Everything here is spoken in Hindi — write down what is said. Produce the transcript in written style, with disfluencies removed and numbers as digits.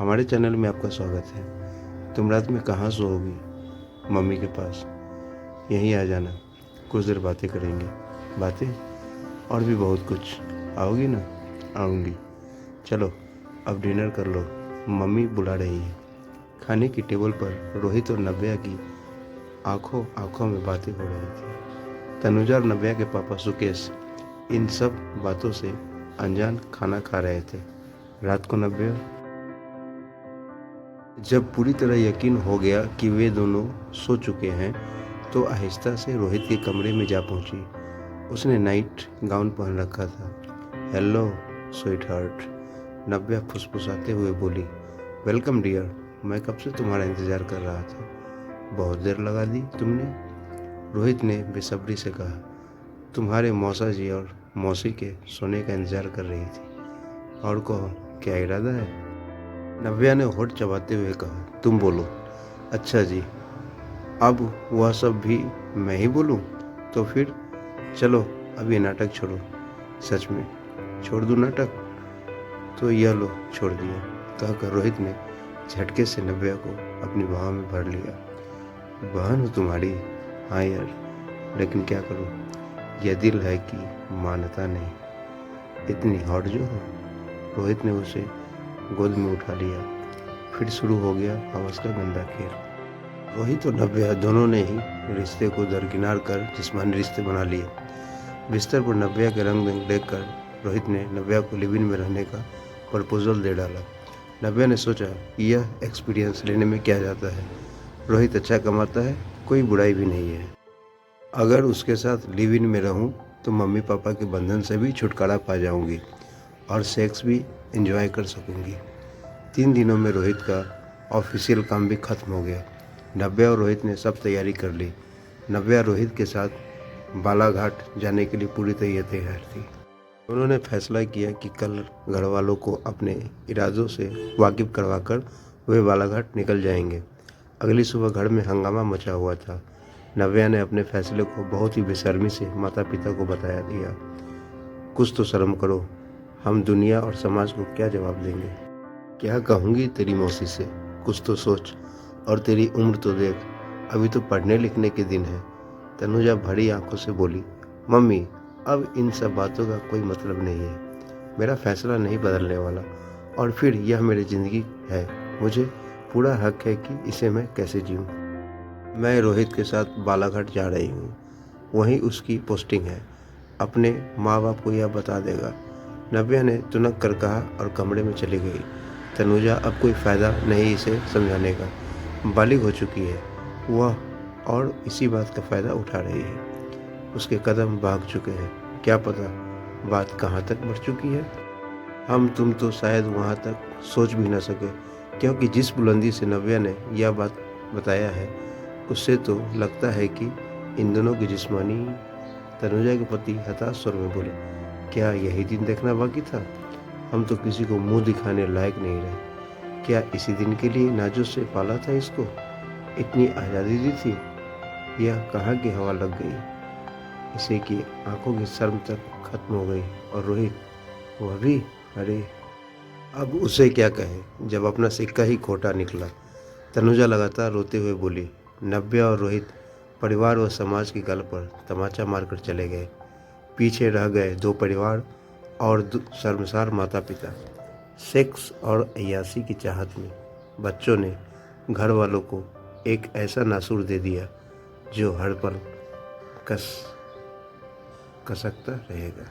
हमारे चैनल में आपका स्वागत है। तुम रात में कहाँ सोओगी? मम्मी के पास। यहीं आ जाना, कुछ देर बातें करेंगे। बातें और भी बहुत कुछ। आओगी ना? आऊँगी। चलो अब डिनर कर लो, मम्मी बुला रही है। खाने की टेबल पर रोहित और नव्या की आंखों आंखों में बातें हो रही थी। तनुजा और नव्या के पापा सुकेश इन सब बातों से अनजान खाना खा रहे थे। रात को नव्या जब पूरी तरह यकीन हो गया कि वे दोनों सो चुके हैं तो आहिस्ता से रोहित के कमरे में जा पहुंची। उसने नाइट गाउन पहन रखा था। हेलो स्वीट हार्ट, नव्या फुसफुसाते हुए बोली। वेलकम डियर, मैं कब से तुम्हारा इंतज़ार कर रहा था। बहुत देर लगा दी तुमने, रोहित ने बेसब्री से कहा। तुम्हारे मौसा जी और मौसी के सोने का इंतज़ार कर रही थी। और कहो, क्या इरादा है? नव्या ने होठ चबाते हुए कहा। तुम बोलो। अच्छा जी, अब वह सब भी मैं ही बोलूं? तो फिर चलो अब ये नाटक छोड़ो। सच में छोड़ दूं नाटक? तो यह लो छोड़ दिया, कहकर रोहित ने झटके से नव्या को अपनी बाहों में भर लिया। बहन हो तुम्हारी? हाँ यार, लेकिन क्या करूं, यह दिल है कि मानता नहीं। इतनी हॉट जो हो। रोहित ने उसे गोद में उठा लिया। फिर शुरू हो गया हवस का गंदा खेल। रोहित और नव्या दोनों ने ही रिश्ते को दरकिनार कर जिस्मानी रिश्ते बना लिए। बिस्तर पर नव्या के रंग देखकर रोहित ने नव्या को लिव इन में रहने का प्रपोजल दे डाला। नव्या ने सोचा यह एक्सपीरियंस लेने में क्या जाता है। रोहित अच्छा कमाता है, कोई बुराई भी नहीं है। अगर उसके साथ लिव इन में रहूं तो मम्मी पापा के बंधन से भी छुटकारा पा जाऊंगी और सेक्स भी एंजॉय कर सकूंगी। 3 दिनों में रोहित का ऑफिशियल काम भी खत्म हो गया। नव्या और रोहित ने सब तैयारी कर ली। नव्या रोहित के साथ बालाघाट जाने के लिए पूरी तैयार थी। उन्होंने फैसला किया कि कल घर वालों को अपने इरादों से वाकिफ करवाकर वे बालाघाट निकल जाएंगे। अगली सुबह घर में हंगामा मचा हुआ था। नव्या ने अपने फैसले को बहुत ही बेशर्मी से माता पिता को बताया दिया। कुछ तो शर्म करो, हम दुनिया और समाज को क्या जवाब देंगे? क्या कहूँगी तेरी मौसी से? कुछ तो सोच। और तेरी उम्र तो देख, अभी तो पढ़ने लिखने के दिन है। तनुजा भरी आंखों से बोली। मम्मी, अब इन सब बातों का कोई मतलब नहीं है। मेरा फैसला नहीं बदलने वाला। और फिर यह मेरी ज़िंदगी है, मुझे पूरा हक है कि इसे मैं कैसे जीऊँ। मैं रोहित के साथ बालाघाट जा रही हूँ, वहीं उसकी पोस्टिंग है। अपने माँ बाप को यह बता देगा। नव्या ने तुनक कर कहा और कमरे में चली गई। तनुजा अब कोई फ़ायदा नहीं इसे समझाने का, बालिग हो चुकी है वह और इसी बात का फ़ायदा उठा रही है। उसके कदम भाग चुके हैं। क्या पता बात कहाँ तक बढ़ चुकी है। हम तुम तो शायद वहाँ तक सोच भी न सके, क्योंकि जिस बुलंदी से नव्या ने यह बात बताया है उससे तो लगता है कि इन दोनों की जिस्मानी। तनुजा के पति हताश स्वर में बोले। क्या यही दिन देखना बाकी था? हम तो किसी को मुंह दिखाने लायक नहीं रहे। क्या इसी दिन के लिए नाजुक से पाला था इसको? इतनी आज़ादी दी थी? यह कहाँ की हवा लग गई इसे कि आंखों की शर्म तक खत्म हो गई। और रोहित, वह भी, अरे अब उसे क्या कहे जब अपना सिक्का ही खोटा निकला। तनुजा लगातार रोते हुए बोली। नव्या और रोहित परिवार व समाज की गल पर तमाचा मारकर चले गए। पीछे रह गए 2 परिवार और शर्मसार माता पिता। सेक्स और अय्याशी की चाहत में बच्चों ने घर वालों को एक ऐसा नासूर दे दिया जो हर पल कसकता रहेगा।